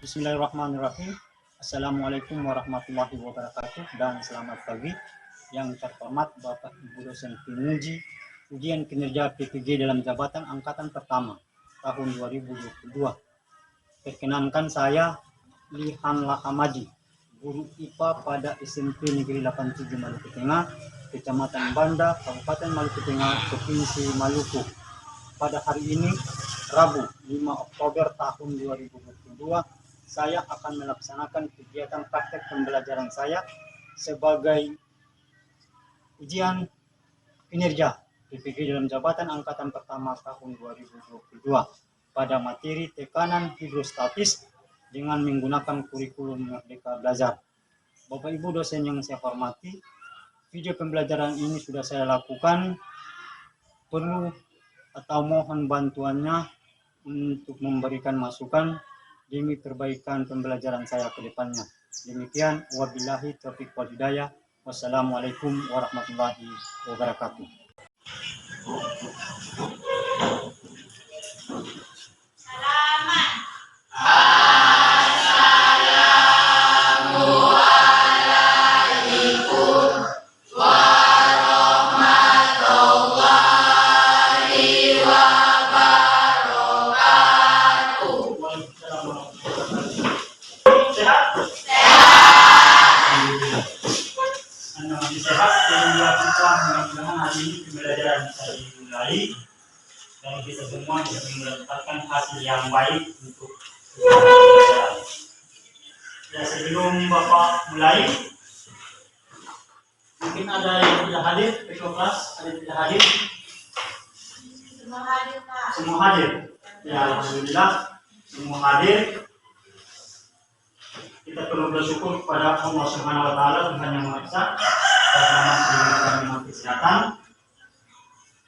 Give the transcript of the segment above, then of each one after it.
Bismillahirrahmanirrahim. Assalamualaikum warahmatullahi wabarakatuh dan selamat pagi. Yang terhormat Bapak Ibu dosen penguji ujian kinerja PPG dalam jabatan angkatan pertama tahun 2022. Perkenankan saya Lihan Lahamaji, guru IPA pada SMP Negeri 87 Maluku Tengah, Kecamatan Banda, Kabupaten Maluku Tengah, Provinsi Maluku. Pada hari ini, Rabu 5 Oktober tahun 2022, saya akan melaksanakan kegiatan praktek pembelajaran saya sebagai ujian kinerja PPG dalam jabatan angkatan pertama tahun 2022 pada materi tekanan hidrostatis dengan menggunakan kurikulum Merdeka Belajar. Bapak Ibu dosen yang saya hormati, video pembelajaran ini sudah saya lakukan, perlu atau mohon bantuannya untuk memberikan masukan demi perbaikan pembelajaran saya ke depannya. Demikian, wabillahi taufiq wal hidayah. Wassalamualaikum warahmatullahi wabarakatuh. Sehat sehingga kita mudah-mudahan hari ini pembelajaran bisa dimulai dan kita semua bisa mendapatkan hasil yang baik untuk pembelajaran. Ya, sebelum Bapak mulai, mungkin ada yang tidak hadir, ketua kelas ada yang tidak hadir? Semua hadir, Pak. Semua hadir. Ya, alhamdulillah semua hadir. Kita perlu bersyukur kepada Allah Subhanahu wa taala, Tuhan yang Maha Esa, karena masih diberikan nikmat kesehatan.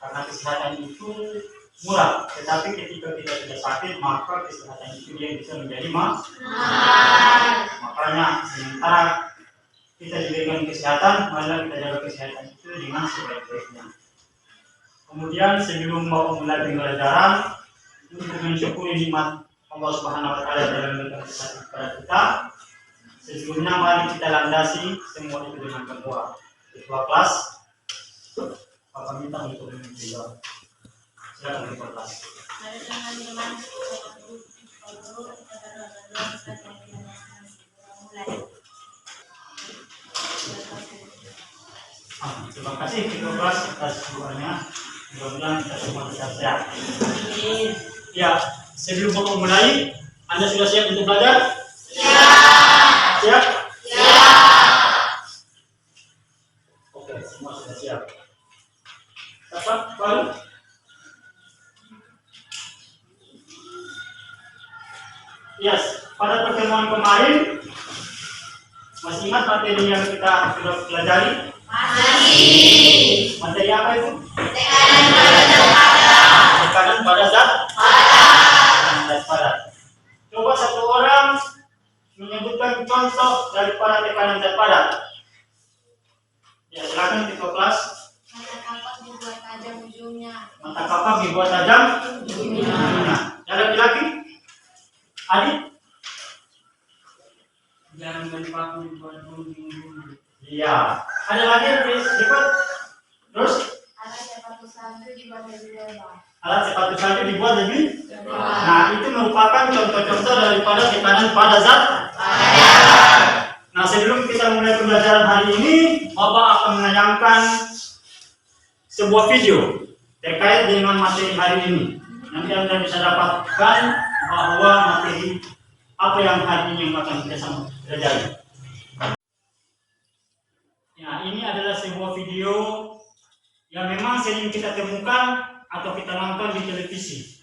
Karena kesehatan itu murah, tetapi ketika kita tidak sakit, maka kesehatan itu dia bisa menjadi mahal. Makanya sementara kita diberikan kesehatan, malah kita jaga kesehatan itu dengan sebaik-baiknya. Kemudian sebelum Bapak mulai pembelajaran, untuk mensyukuri nikmat Allah Subhanahu wa taala dalam memberikan kesehatan kepada kita, sebelumnya mari kita landasi semua itu dengan berdoa. Ketua kelas, Bapak minta untuk menjawab. Silakan ketua kelas. Terima kasih ketua kelas atas doanya. Mudah-mudahan kita semua bisa sehat. Ya, sebelum Bapak mulai, Anda sudah siap untuk belajar? Siap? Oke, semua sudah siap. Dapat baru? Yes, pada pertemuan kemarin masih ingat materi yang kita sudah pelajari? Masih. Materi apa itu? Tekanan pada zat padat. Coba satu orang menyebutkan contoh daripada tekanan zat padat. Ya, silakan ketua kelas. Mata kapak dibuat tajam ujungnya. Mata kapak dibuat tajam ujungnya. Yang laki-laki? Adik? Jangan berpaku dibuat ujung. Iya. Ada lagi yang disebut? Terus? Alat sepatu salju dibuat lebih lebar. Alat sepatu salju dibuat lebih? Nah, itu merupakan contoh-contoh daripada tekanan pada zat padat. Nah, sebelum kita mulai pembelajaran hari ini, Bapak akan menayangkan sebuah video terkait dengan materi hari ini. Nanti Anda bisa dapatkan bahwa materi apa yang hari ini yang akan kita pelajari. Nah, ini adalah sebuah video yang memang sering kita temukan atau kita nonton di televisi.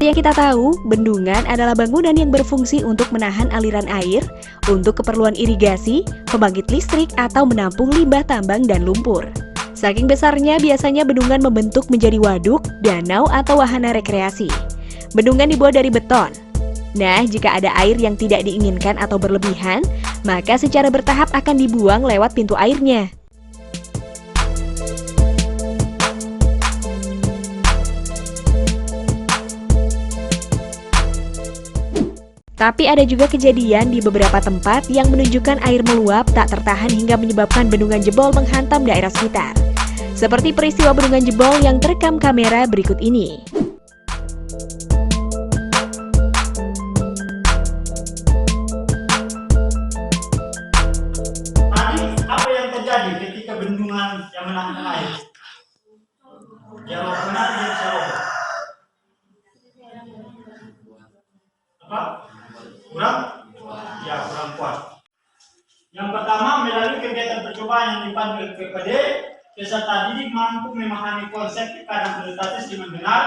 Seperti yang kita tahu, bendungan adalah bangunan yang berfungsi untuk menahan aliran air, untuk keperluan irigasi, pembangkit listrik, atau menampung limbah tambang dan lumpur. Saking besarnya, biasanya bendungan membentuk menjadi waduk, danau, atau wahana rekreasi. Bendungan dibuat dari beton. Nah, jika ada air yang tidak diinginkan atau berlebihan, maka secara bertahap akan dibuang lewat pintu airnya. Tapi ada juga kejadian di beberapa tempat yang menunjukkan air meluap tak tertahan hingga menyebabkan bendungan jebol menghantam daerah sekitar. Seperti peristiwa bendungan jebol yang terekam kamera berikut ini. Tadi apa yang terjadi ketika bendungan yang menahan air? Jawab benar dan jawab. Apa? Kurang? Ya, kurang kuat. Yang pertama, melalui kegiatan percobaan yang dipandu PPD, peserta didik mampu memahami konsep tekanan hidrostatis dengan benar.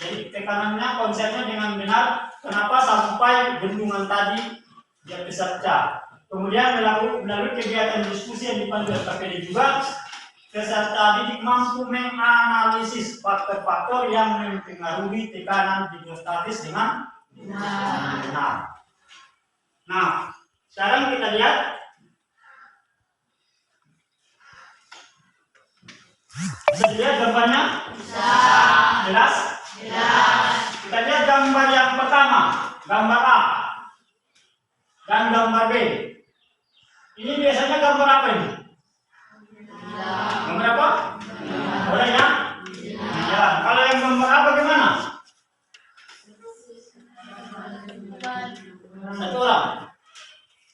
Jadi tekanannya, konsepnya dengan benar. Kenapa sampai bendungan tadi dia pecah? Kemudian melalui kegiatan diskusi yang dipandu PPD juga, peserta didik mampu menganalisis faktor-faktor yang mempengaruhi tekanan hidrostatis dengan benar. Nah, sekarang kita lihat bisa dilihat gambarnya? Jelas? Kita lihat gambar yang pertama, gambar A dan gambar B. Ini biasanya gambar apa ini? Gambar apa? Boleh ya? Ya. Kalau yang gambar A bagaimana? Satu orang.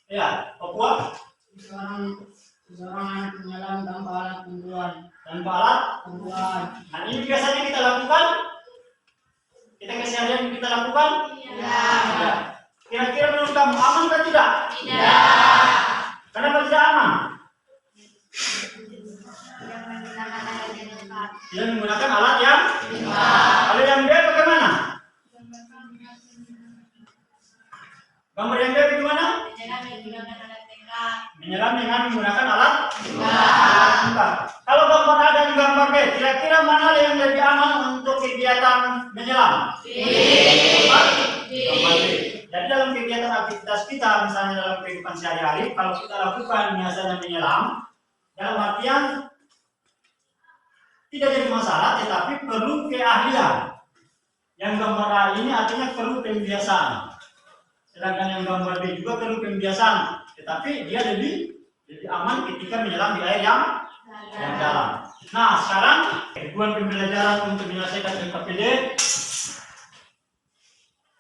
Ya, Papua. Seorang penyelam tanpa alat bantuan. Tanpa alat bantuan. Nah, ini biasanya kita lakukan. Kita keseharian kita lakukan. Ya. Kira-kira menurut kamu aman atau tidak? Tidak. Kenapa tidak aman? Tidak menggunakan alat yang kalau yang B bagaimana? Gambar yang B bagaimana? Menyelam dengan menggunakan alat tangkap. Kalau gambar A dan gambar B, kira-kira mana yang lebih aman untuk kegiatan menyelam? Gambar B. Jadi dalam kegiatan aktivitas kita, misalnya dalam kehidupan sehari-hari, kalau kita lakukan biasanya menyelam, dalam artian tidak jadi masalah, tetapi perlu keahlian. Yang gambar A ini artinya perlu pembiasaan. Sedangkan yang gambar B juga perlu pembiasaan, tetapi dia lebih aman ketika menyelam di air yang dalam. Nah, sekarang tujuan pembelajaran untuk menyelesaikan LKPD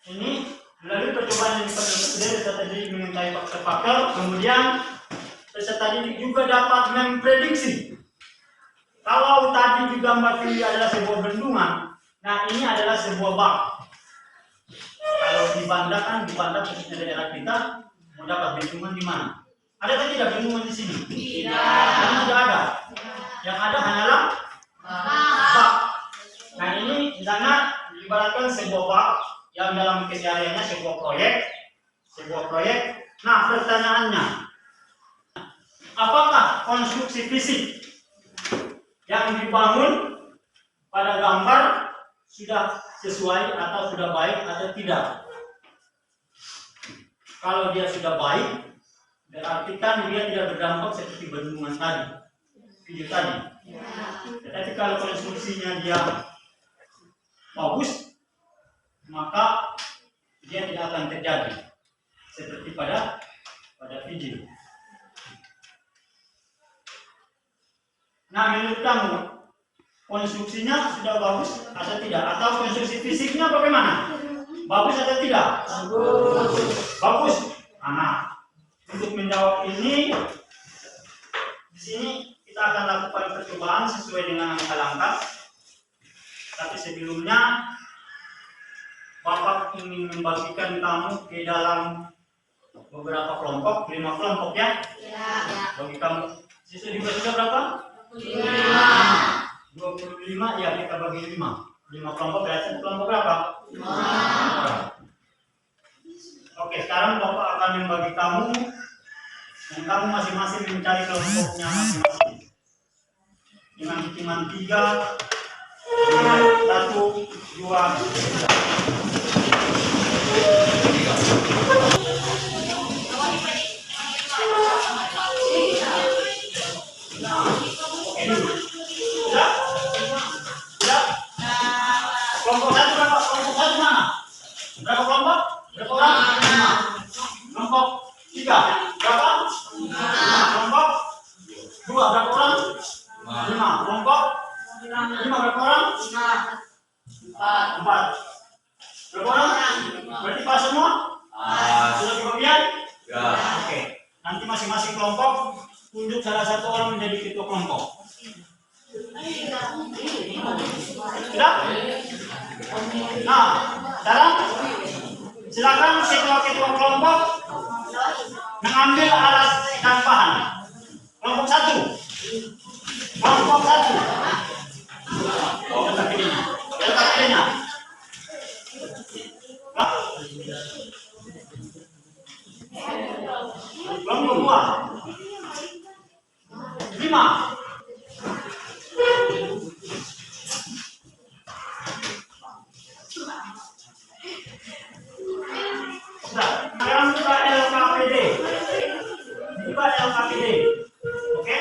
ini melalui percobaan yang dilakukan PPD, peserta didik mengintai faktor-faktor, kemudian peserta didik juga dapat memprediksi. Kalau tadi di gambar ini adalah sebuah bendungan, nah ini adalah sebuah bak. Kalau di Banda khususnya daerah kita mau dapat bendungan di mana? Ada atau tidak bendungan di sini? Tidak. Tidak ada. Yang ada hanyalah bak. Nah ini misalnya diibaratkan sebuah bak yang dalam kesehariannya sebuah proyek. Nah pertanyaannya, apakah konstruksi fisik yang dibangun pada gambar sudah sesuai atau sudah baik atau tidak? Kalau dia sudah baik, berarti kan dia tidak berdampak seperti bendungan tadi, video tadi. Tetapi kalau konstruksinya dia bagus, maka dia tidak akan terjadi seperti pada video. Nah, menurut kamu konstruksinya sudah bagus atau tidak? Atau konstruksi fisiknya bagaimana? Bagus atau tidak? Bagus. Nah, untuk menjawab ini, di sini kita akan lakukan percobaan sesuai dengan langkah-langkah. Tapi sebelumnya, Bapak ingin membagikan kamu ke dalam beberapa kelompok, 5 kelompok ya? Bagi kamu, siswa juga sudah berapa? 25 ya, kita bagi 5. 5 kelompok berarti kelompok berapa? 5. Oke, sekarang Bapak akan membagi kamu dan kamu masing-masing mencari kelompoknya masing-masing. Dengan hitungan 3, 1, 2, 3. Kelompok 1 berapa? Kelompok 1 mana? Berapa kelompok? Berapa orang? 5. Kelompok 3 berapa? 5. Kelompok 2 berapa orang? 5. Kelompok 5 berapa orang? 4. Berapa orang? Berarti pas semua? Sudah kebagian? Ya. Oke. Nanti masing-masing kelompok tunjuk salah satu orang menjadi ketua kelompok. Sudah? Nah, sekarang silakan ketua-ketua kelompok mengambil alat dan bahan. Kelompok 1. Kelompok 1. Letak pilihnya. Kelompok 2. 5. Sekarang buka LKPD. Buka LKPD. Oke?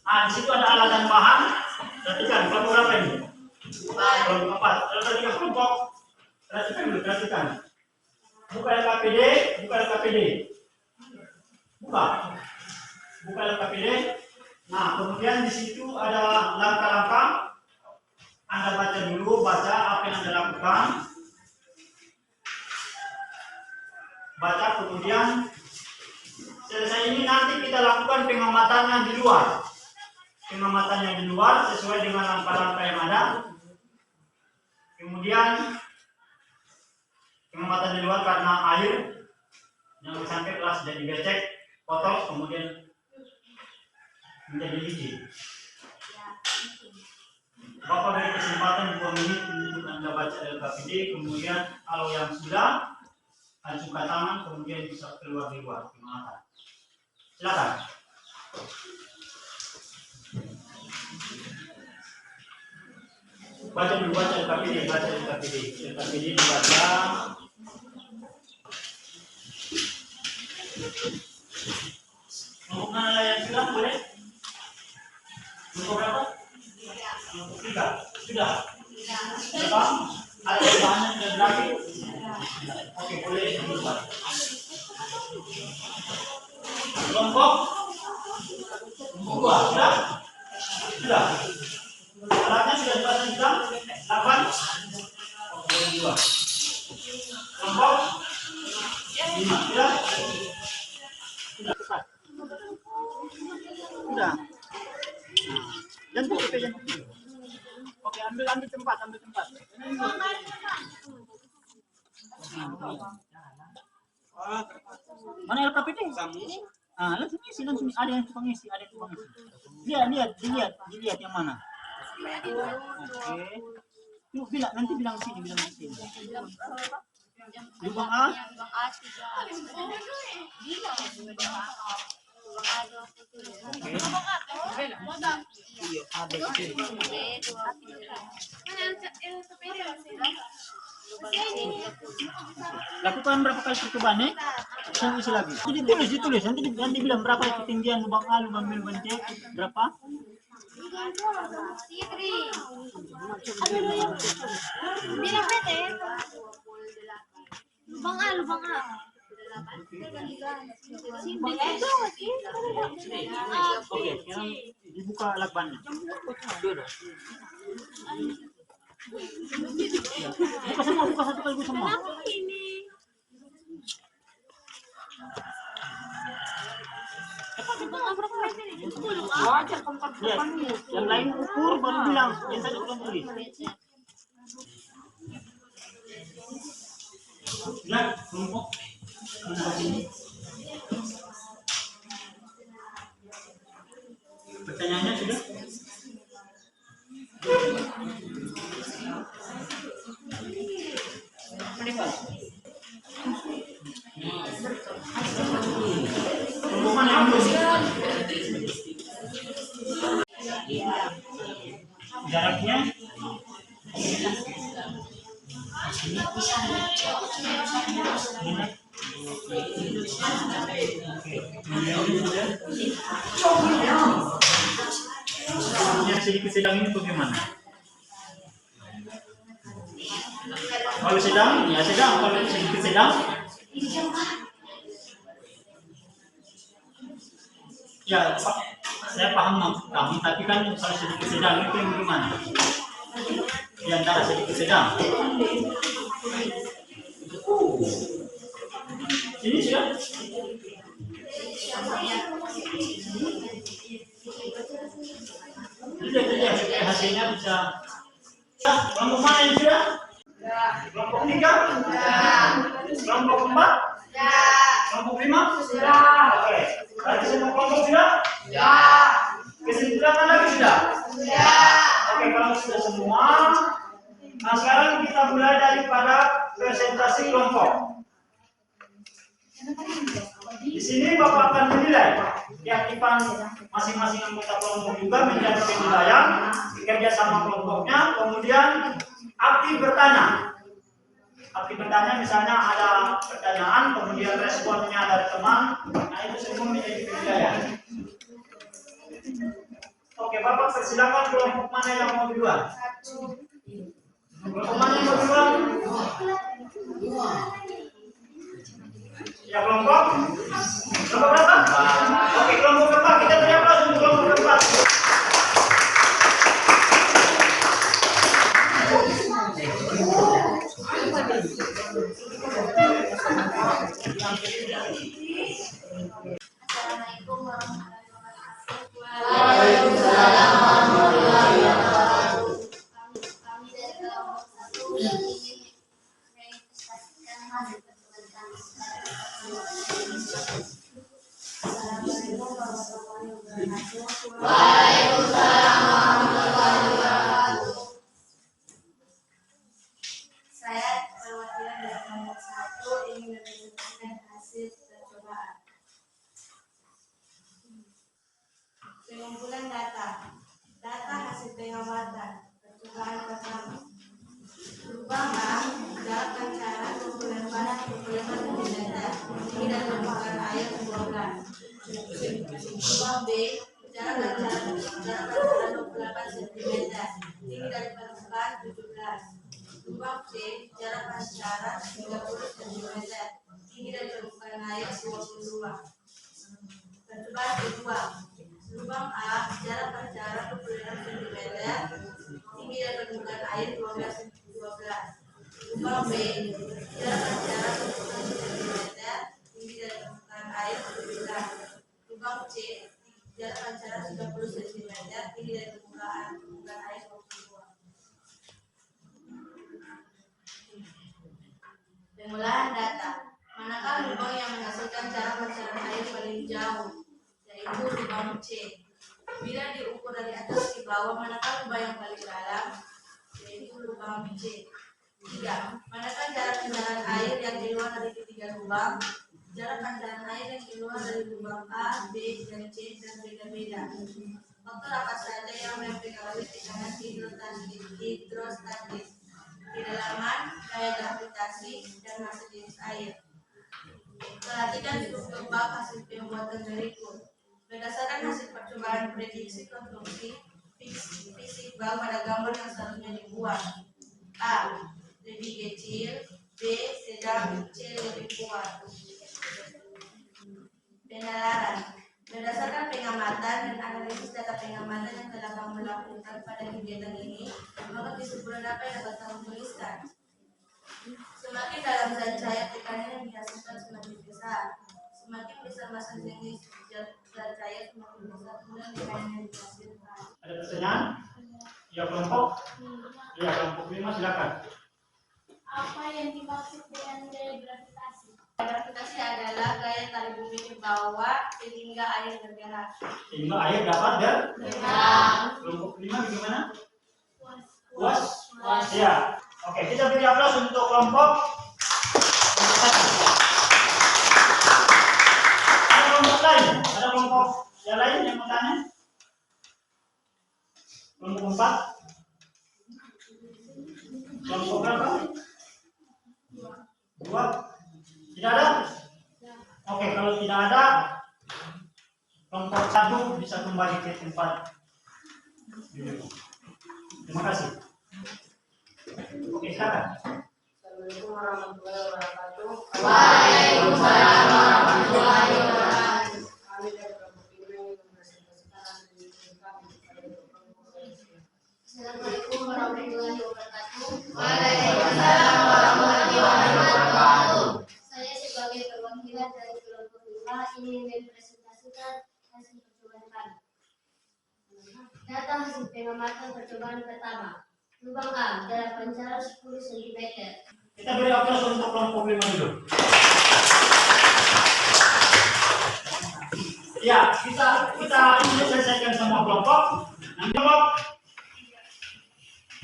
Nah, di situ ada alat dan bahan. Perhatikan, kelompok berapa ini? Kelompok 4. Ada 3 kelompok. Perhatikan. Buka LKPD, buka LKPD. Buka LKPD. Nah, kemudian di situ ada langkah-langkah. Anda baca dulu, apa yang Anda lakukan. Baca, kemudian selesai ini nanti kita lakukan pengamatannya di luar. Pengamatannya di luar sesuai dengan langkah-langkah yang ada. Kemudian pengamatan di luar karena air yang sampai kelas jadi becek, kotor, kemudian menjadi licin. Bapak beri kesempatan 2 menit untuk Anda baca LKPD, kemudian kalau yang sudah ajukan tangan, kemudian bisa keluar di luar pengamatan. Silakan. Baca LKPD, LKPD dibaca. Untuk mana yang sudah boleh? Untuk berapa? 3. Sudah. Berapa? Ada bahannya sudah berarti? Oke, boleh dibuat. Kelompok 2 sudah? Sudah. Alatnya sudah dibaca sudah? 8. Oke, 2. Kelompok 5 sudah? Sudah. Jangan tutup. Oke, ambil tempat. Mana LKPD? Langsung isi. Ada yang tukang isi. Dilihat yang mana. Oke. Yuk nanti bilang sini. Lubang A. Lakukan berapa kali percobaan nih? Saya isi lagi. Ditulis. Nanti bilang berapa ketinggian lubang A, lubang B, lubang C, berapa? Lubang A. Oke, sekarang dibuka lakbannya. Buka satu kali semua. Yang lain ukur baru bilang, yang tadi belum tulis. Nah, kelompok ini. Pertanyaannya sudah? Yang sedikit sedang ini bagaimana? Kalau sedang, ya sedang. Kalau sedikit sedang, ya Pak, saya paham maksud kamu, tapi kan kalau sedikit sedang itu yang bagaimana? Di antara sedikit sedang. Ini sudah. Tidak, supaya hasilnya bisa. Kelompok mana yang sudah? Kelompok 3? Kelompok 4? Kelompok 5? Oke. Berarti semua kelompok sudah? Kesimpulan lagi sudah? Oke, kalau sudah semua, nah sekarang kita mulai daripada presentasi kelompok. Di sini Bapak akan menilai keaktifan masing-masing anggota kelompok juga menjadi penilaian kerja sama kelompoknya, kemudian aktif bertanya. Aktif bertanya misalnya ada pertanyaan, kemudian responnya dari teman, nah itu semua menjadi penilaian. Oke, Bapak persilakan kelompok mana yang mau duluan? Kelompok mana yang mau duluan? Ya kelompok berapa? Oke, kelompok keempat, kita beri aplaus untuk kelompok keempat. Assalamualaikum warahmatullahi wabarakatuh. Waalaikumsalam warahmatullahi wabarakatuh. Kami dari kelompok 1 ingin menginvestasikan hasil pertemuan kami. Assalamualaikum warahmatullahi wabarakatuh. Waalaikumsalam warahmatullahi wabarakatuh. Saya perwakilan dari kelompok 1 ingin menginvestasikan hasil percobaan. Pengumpulan data hasil pengamatan percobaan pertama. Lubang A, jarak pancaran pelemparan data tinggi dan permukaan air 12. Lubang B, jarak pancaran 28 cm tinggi dari permukaan 17. Lubang C, jarak pancaran 30 cm tinggi dari permukaan air 22. Percobaan kedua. Lubang A, jarak pancaran 26 cm, tinggi dari permukaan air 12. Lubang B, jarak pancaran 26 cm, tinggi dari permukaan air 17. Lubang C, jarak pancaran 30 cm, tinggi dari permukaan air 22. Pengolahan data. Manakah lubang yang menghasilkan jarak pancaran air paling jauh? Yaitu lubang C. Bila diukur dari atas ke bawah, manakah lubang yang paling dalam? Yaitu lubang C. 3. Manakah jarak pancaran air yang keluar dari ketiga lubang? Jarak pancaran air yang keluar dari lubang A, B, dan C dan beda-beda. Faktor apa saja yang mempengaruhi tekanan hidrostatis, kedalaman, daya gravitasi, dan massa jenis air? Perhatikan struktur bab hasil pembuatan berikut. Berdasarkan hasil percobaan prediksi konstruksi fisik bab pada gambar yang selanjutnya dibuat. A. Lebih kecil, B. Sedang, C. Lebih kuat. Penalaran. Berdasarkan pengamatan dan analisis data pengamatan yang telah kamu lakukan pada kegiatan ini, maka kesimpulan apa yang dapat kamu tuliskan? Semakin dalam zat cair tekanan yang dihasilkan semakin besar. Semakin besar massa jenis zat cair semakin besar kemudian tekanan yang dihasilkan. Ada pertanyaan? Ya kelompok? Ya kelompok 5 silakan. Apa yang dimaksud dengan gaya gravitasi? Gravitasi adalah gaya tarik bumi ke bawah sehingga air bergerak. Sehingga air dapat bergerak. Kelompok 5 bagaimana? Puas? Ya. Oke, kita beri aplaus untuk kelompok. Ada kelompok lain? Ada kelompok yang lain yang mau tanya? Kelompok 4? Kelompok berapa? kembali ke tempat duduk. Terima kasih. Oke, silakan. Assalamualaikum warahmatullahi wabarakatuh. Waalaikumsalam warahmatullahi wabarakatuh. Kami dari kelompok ini mempresentasikan hasil diskusi kami kepada Bapak Ibu sekalian. Assalamualaikum warahmatullahi wabarakatuh. Waalaikumsalam warahmatullahi wabarakatuh. Saya sebagai perwakilan dari kelompok 5 ingin mempresentasikan hasil percobaan kami. Data hasil pengamatan percobaan pertama. Lubang A, jarak pancaran 10 cm. Kita beri aplaus untuk kelompok 5 dulu. Ya, kita ini selesaikan semua kelompok. Nanti kelompok.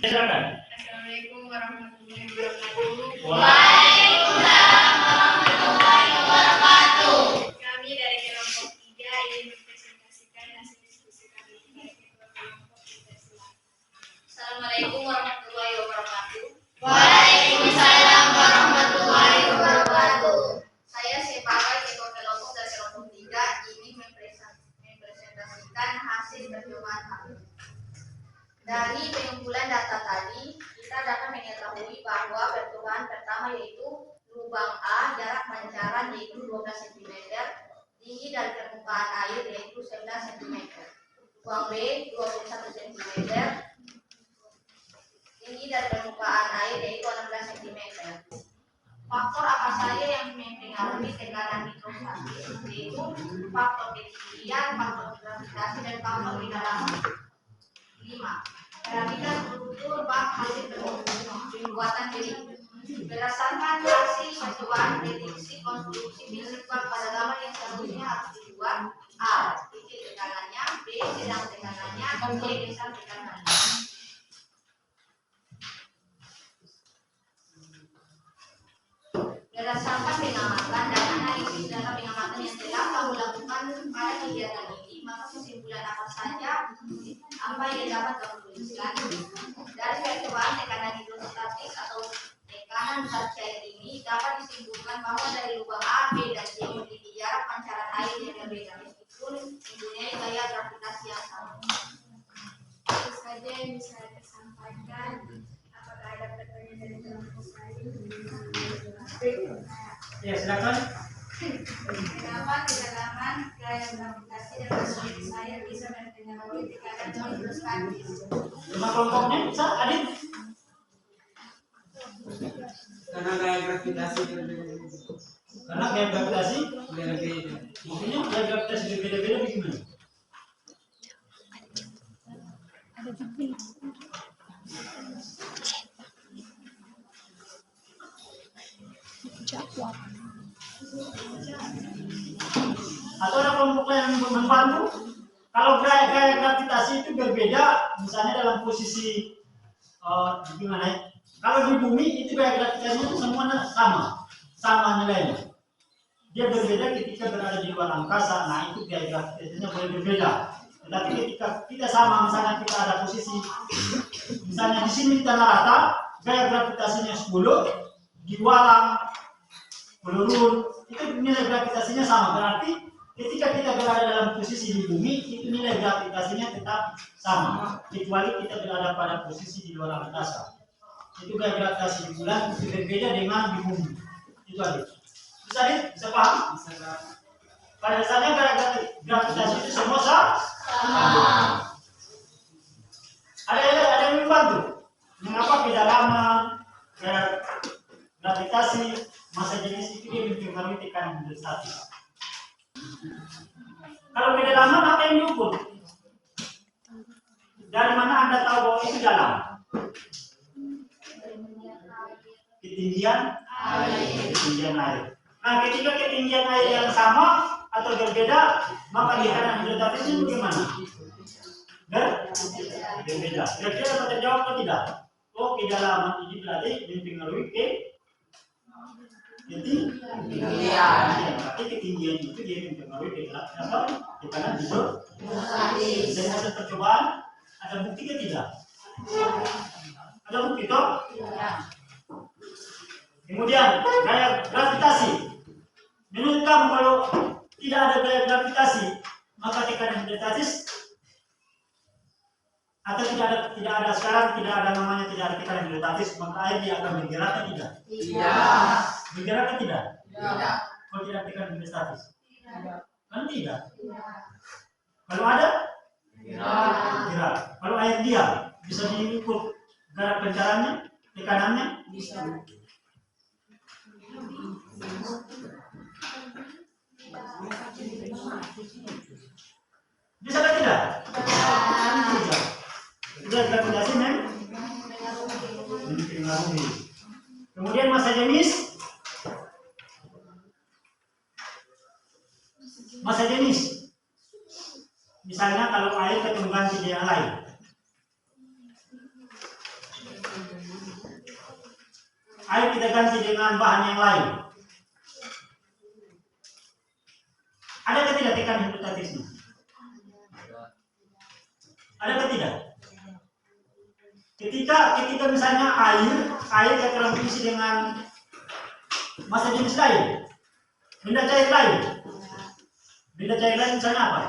Silakan. Assalamualaikum warahmatullahi wabarakatuh. Waalaikumsalam warahmatullahi wabarakatuh. Kami dari kelompok 3 ingin mempresentasikan hasil diskusi kami kepada ketua kelompok 3 silakan. Assalamualaikum warahmatullahi wabarakatuh. Waalaikumsalam warahmatullahi wabarakatuh. Saya sebagai ketua kelompok dari kelompok 3 ingin mempresentasikan hasil percobaan kami. Dari pengumpulan data tadi, kita dapat mengetahui bahwa percobaan pertama yaitu lubang A jarak pancaran yaitu 12 cm, tinggi dari permukaan air yaitu 11 cm. Lubang B 21 cm, tinggi dari permukaan air yaitu 16 cm. Faktor apa saja yang mempengaruhi tekanan hidrostatis, yaitu faktor ketinggian, faktor gravitasi, dan faktor kedalaman. 5. Parameter struktur bak hasil pembuatan berikut. Berdasarkan hasil percobaan prediksi konstruksi fisik bak pada gambar yang selanjutnya harus dibuat: A. Titik tekanannya, B. Sedang tekanannya, C. Besar tekanannya. Berdasarkan pengamatan dan analisis data pengamatan yang telah kamu lakukan pada kegiatan ini, maka kesimpulan apa saja apa yang dapat kamu tuliskan dari percobaan tekanan hidrostatis atau tekanan zat cair ini dapat disimpulkan bahwa dari lubang A, B, dan C memiliki jarak pancaran air yang berbeda meskipun mempunyai gaya gravitasi yang sama. Itu saja yang bisa disampaikan. Apakah ada pertanyaan dari kelompok lain? Ya, silakan. Kenapa kedalaman gaya gravitasi dan resolusi air bisa mempengaruhi tekanan hidrostatis? Lima kelompoknya bisa, Adit. Karena gaya gravitasi berbeda-beda. Karena gaya gravitasi, Berbeda-beda. maksudnya gaya gravitasi berbeda-beda bagaimana? Atau ada kelompok yang membantu? Kalau gaya gravitasi itu berbeda, misalnya dalam posisi gimana ya? Kalau di bumi itu gaya gravitasinya itu semuanya sama nilainya. Dia berbeda ketika berada di luar angkasa. Nah, itu gaya gravitasinya boleh berbeda. Tetapi ketika kita sama, misalnya kita ada posisi, misalnya di sini di tanah rata, gaya gravitasinya 10, di walang, pelurun, itu nilai gravitasinya sama. Berarti ketika kita berada dalam posisi di bumi, itu nilai gravitasinya tetap sama, kecuali kita berada pada posisi di luar angkasa. Itu gaya gravitasi di bulan itu berbeda dengan di bumi. Itu aja. Bisa Dit? Bisa paham? Bisa Kak. Pada dasarnya gaya gravitasi itu semua sama. Ada yang membantu. Mengapa kedalaman gaya gravitasi masa jenis itu dia mempengaruhi tekanan hidrostatis? Kalau kedalaman apa yang diukur? Dari mana Anda tahu bahwa itu dalam? Ketinggian air. Nah, ketika ketinggian air yang sama atau berbeda, maka tekanan hidrostatisnya bagaimana? Berbeda. Kira-kira dapat terjawab atau tidak? Oh, kedalaman ini berarti mempengaruhi ketinggian. Berarti ketinggian itu dia mempengaruhi tekanan hidrostatis. Dan hasil percobaan ada bukti ke tidak? Ada bukti toh? Kemudian gaya gravitasi. Menurut kamu kalau tidak ada gaya gravitasi, maka tekanan hidrostatis Atau tidak ada sekarang, tidak ada namanya, tidak ada tekanan hidrostatis, maka air dia akan bergerak atau tidak? Tidak. Bergerak atau tidak? Tidak. Kalau tidak tekanan hidrostatis? Tidak. Kan tidak. Kalau ada? Gerak. Kalau air diam, bisa diukur gerak pancarannya, tekanannya? Bisa. Bisa atau tidak? Tidak. Sudah gravitasi mempengaruhi. Kemudian massa jenis. Massa jenis. Misalnya kalau air ketemu ganti di yang lain. Air kita ganti dengan bahan yang lain. Adakah tidak tekanan hidrostatisnya? Adakah tidak? Ketika misalnya air kita isi dengan massa jenis lain, benda cair lain. Benda cair lain misalnya apa?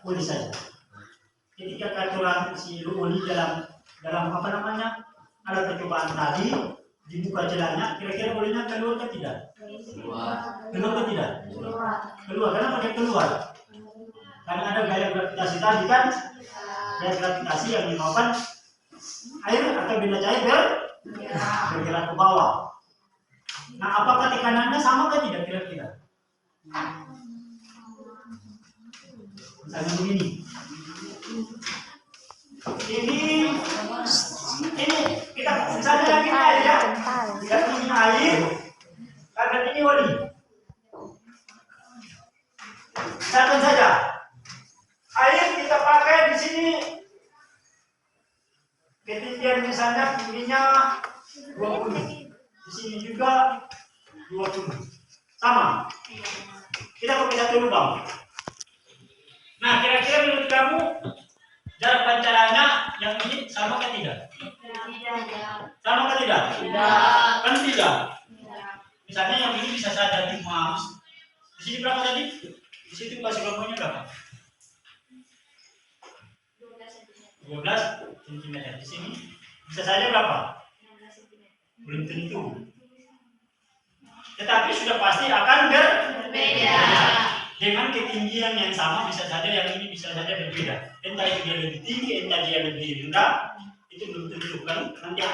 Oli saja. Ketika kita isi oli dalam apa namanya? Alat percobaan tadi dibuka jalannya, kira-kira olinya keluar atau tidak? Keluar atau tidak? Keluar. Kenapa dia keluar? Karena ada gaya gravitasi tadi kan, gaya gravitasi yang menyebabkan air atau benda cair bergerak ke bawah. Nah, apakah tekanannya sama atau tidak kira-kira? Misalnya begini. Ini kita misalnya lagi air ya. Kita punya air, karena ini oli. Misalkan saja. Air kita pakai di sini ketinggian misalnya tingginya 20. Di sini juga 20. Sama. Kita pakai satu lubang. Nah, kira-kira menurut kamu jarak pancarannya yang ini sama atau tidak? Sama atau tidak? Kan tidak. Misalnya yang ini bisa saja cuma di sini berapa tadi? Di situ kasih kelompoknya berapa? 12 cm. Di sini bisa saja berapa? Belum tentu. Tetapi sudah pasti akan berbeda. Dengan ketinggian yang sama bisa saja yang ini bisa saja berbeda. Entah itu dia lebih tinggi, entah dia lebih rendah, itu belum tentu kan. Nanti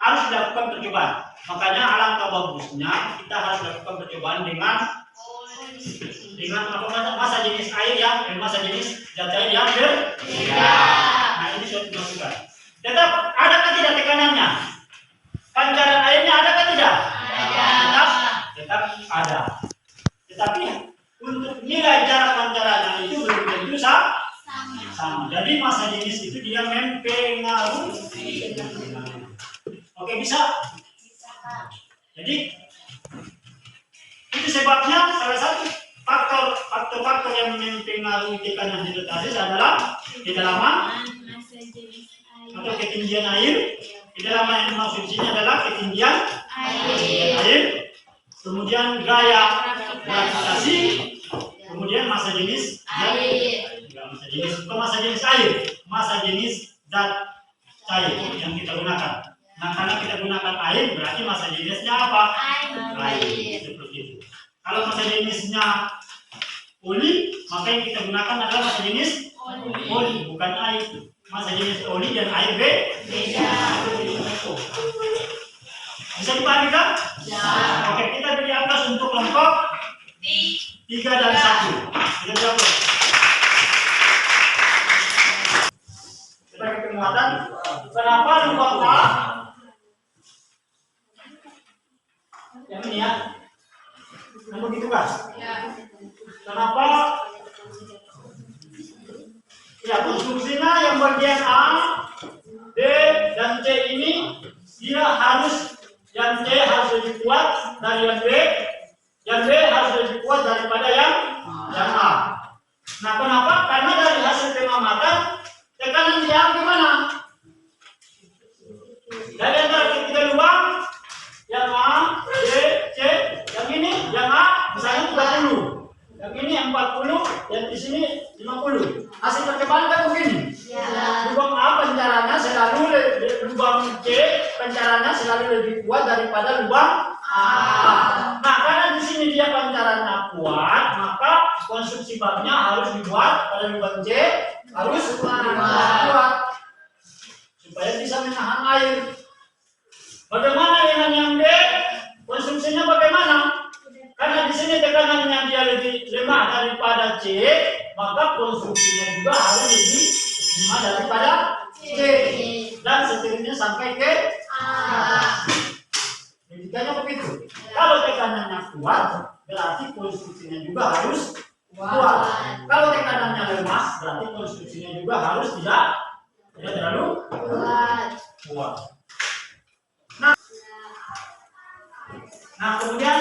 harus dilakukan percobaan. Makanya alangkah bagusnya kita harus lakukan percobaan dengan apa massa jenis air massa jenis zat cair yang berbeda. Nah, ini suatu masukan. Tetap adakah tidak tekanannya? Pancaran airnya adakah tidak? Tetap ada. Tetapi untuk nilai jarak pancarannya itu belum tentu sama. Jadi massa jenis itu dia mempengaruhi. Oke, bisa? Jadi itu sebabnya salah satu faktor yang mempengaruhi tekanan hidrostatis adalah kedalaman atau ketinggian air. Kedalaman yang dimaksud sini adalah ketinggian air. Kemudian gaya gravitasi, kemudian massa jenis massa jenis air, massa jenis zat cair yang kita gunakan. Nah, karena kita gunakan air, berarti massa jenisnya apa? Air. Seperti itu. Kalau massa jenisnya oli, maka yang kita gunakan adalah massa jenis oli, bukan air. Massa jenis oli dan air beda. Bisa dipahami kan? Ya. Oke, kita beri aplaus untuk kelompok 3 dan 1. Kita beri aplaus. Sebagai penguatan, kenapa lubang A yang ini ya? Yang begitu kan? Kenapa? Ya, konstruksinya yang bagian A, B, dan C ini dia harus yang C harus lebih kuat dari yang B, yang B harus lebih kuat daripada yang A. Nah, kenapa? Karena dari hasil pengamatan tekanan yang gimana? Dari antara ketiga lubang, yang A, B, C, yang ini, yang A misalnya 30, yang ini 40, yang di sini 50. Hasil percobaan kan begini. pancaranya selalu lebih kuat daripada lubang A. Nah, karena di sini dia pancarannya kuat, maka konstruksi baknya harus dibuat pada lubang C harus kuat supaya bisa menahan air. Bagaimana dengan yang D? Konstruksinya bagaimana? Karena di sini tekanannya dia lebih lemah daripada C, maka konstruksinya juga harus lebih lemah daripada C. Dan seterusnya sampai ke A. Logikanya begitu. Kalau tekanannya kuat, berarti konstruksinya juga harus kuat. Kalau tekanannya lemah, berarti konstruksinya juga harus tidak terlalu kuat. Nah, kemudian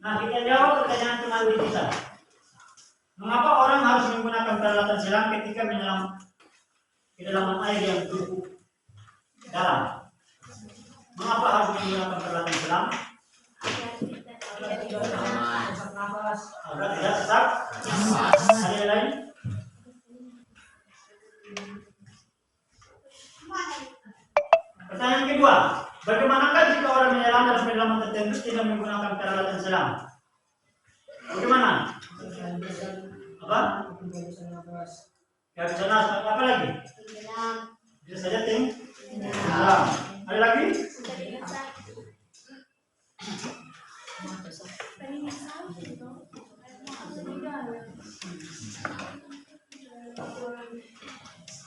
kita jawab pertanyaan teman kita. Mengapa orang harus menggunakan peralatan selam ketika menyelam ke dalam air yang cukup dalam? Mengapa harus menggunakan peralatan selam? Agar tidak sesak. Ada yang lain? Pertanyaan kedua, bagaimanakah jika orang menyelam dalam kedalaman tertentu tidak menggunakan peralatan selam? Bagaimana? Apa? Ya bisa nafas. Apa lagi? Bisa saja tenggelam. Ada lagi?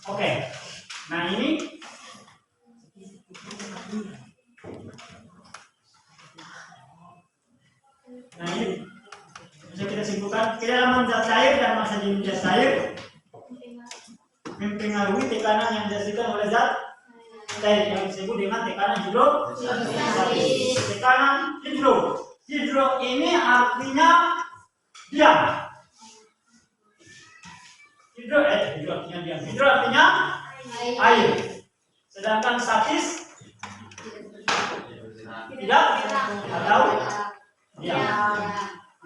Oke. Nah ini bisa kita simpulkan, kedalaman zat cair dan massa jenis zat cair mempengaruhi tekanan yang dihasilkan oleh zat cair yang disebut dengan tekanan hidrostatis. Tekanan hidro ini artinya diam. Hidro artinya air. Sedangkan statis tidak atau diam.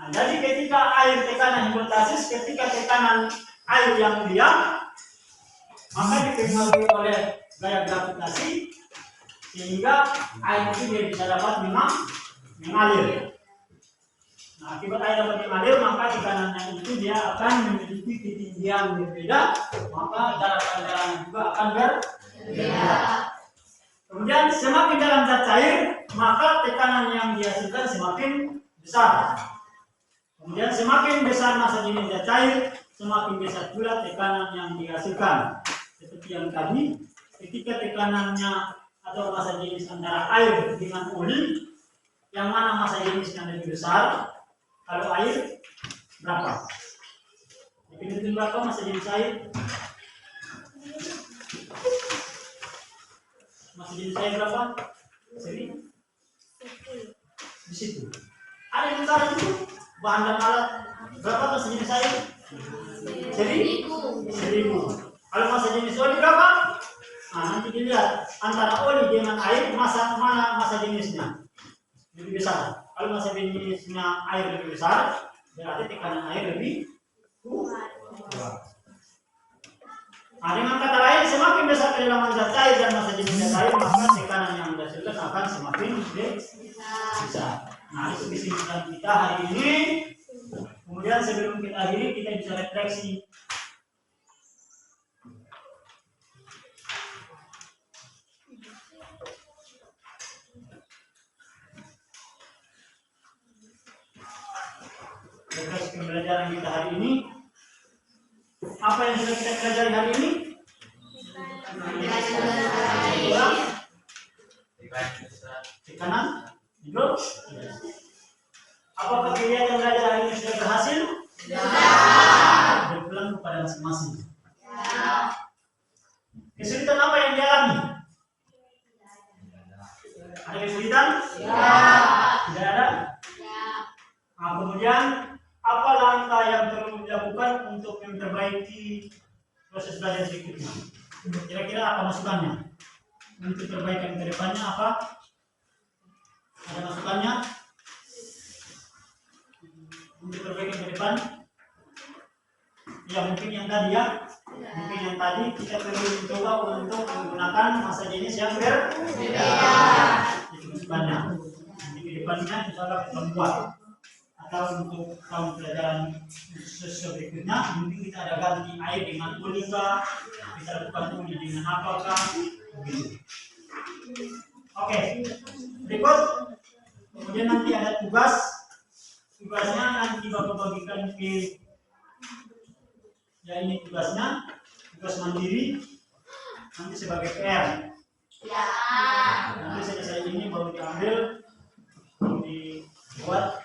Nah, jadi ketika air tekanan hidrostatis, ketika tekanan air yang diam, maka dipengaruhi oleh gaya gravitasi sehingga air itu dia bisa dapat mengalir. Nah, akibat air dapat mengalir, maka tekanannya itu dia akan memiliki ketinggian berbeda, maka jarak pancarannya juga akan berbeda. Kemudian semakin dalam zat cair, maka tekanan yang dihasilkan semakin besar. Kemudian semakin besar massa jenis zat cair, semakin besar pula tekanan yang dihasilkan. Seperti yang tadi, ketika tekanannya atau massa jenis antara air dengan oli, yang mana massa jenisnya lebih besar? Kalau air berapa? Definisi berapa massa jenis air? Massa jenis air berapa? Seri? Di situ. Ada yang besar itu bahan dan alat berapa massa jenis air? 1000. Kalau massa jenis oli berapa? Nah, nanti dilihat antara oli dengan air mana massa jenisnya lebih besar. Kalau massa jenisnya air lebih besar, berarti tekanan air lebih kuat. Nah, dengan kata lain, semakin besar kedalaman zat cair dan massa jenis zat cair, maka tekanan yang dihasilkan akan semakin besar. Nah, itu kesimpulan kita hari ini. Kemudian sebelum kita akhiri, kita bisa refleksi. Refleksi pembelajaran kita hari ini. Apa yang sudah kita pelajari hari ini? Tekanan hidro. Apakah kegiatan belajar hari ini sudah berhasil? Berpulang kepada masing-masing. Kesulitan apa yang dialami? Ada kesulitan? Tidak ada? Nah, kemudian apa langkah yang perlu dilakukan untuk memperbaiki proses belajar berikutnya? Kira-kira apa masukannya? Untuk perbaikan ke depannya apa? Ada masukannya? Untuk perbaikan ke depan? Ya mungkin yang tadi mungkin yang tadi kita perlu mencoba untuk menggunakan masa jenis yang berbeda. Itu depannya. Di depannya misalnya kita buat atau untuk tahun pelajaran berikutnya mungkin kita ada ganti air dengan ulika, kita lakukan uli dengan apakah begitu. Oke, berikut kemudian nanti ada tugasnya nanti Bapak bagikan ke ya ini tugasnya, tugas mandiri nanti sebagai PR. Ya. Nanti selesai ini baru diambil, baru dibuat.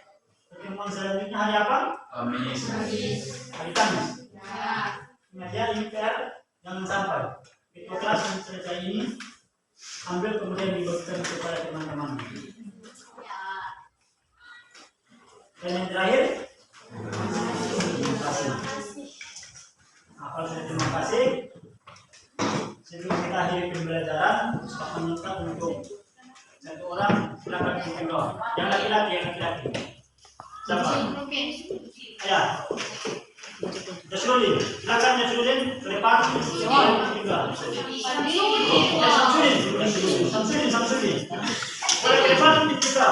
Pertemuan selanjutnya hari apa? Kamis. Hari Kamis. Ingat ya, ini PR jangan sampai itu kelas yang selesai ini ambil kemudian dibagikan kepada teman-teman. Dan yang terakhir, terima kasih. Nah, kalau sudah terima kasih, sebelum kita akhiri pembelajaran, saya meminta untuk satu orang silakan pimpin doa. Yang laki-laki, siapa? Ya. Nasruddin, silakan Nasruddin ke depan. Samsudin. Boleh ke depan kita.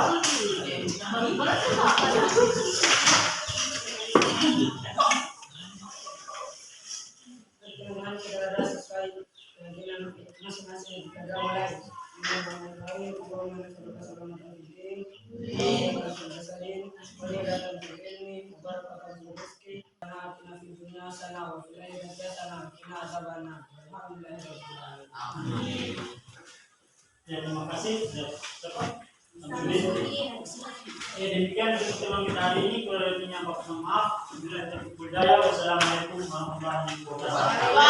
Dengan keadaan sesuai dengan masing-masing agama lain. Mengetahui hubungan bersama ini, bersalin, berdatang ke ini, berpakat rezeki, sana kina dunia sana wafilai dan sana kina azabana. Alhamdulillah. Ya, terima kasih. Cepat. Ya, demikian pertemuan kita hari ini. Kalau lebihnya mohon maaf. Wassalamualaikum warahmatullahi wabarakatuh.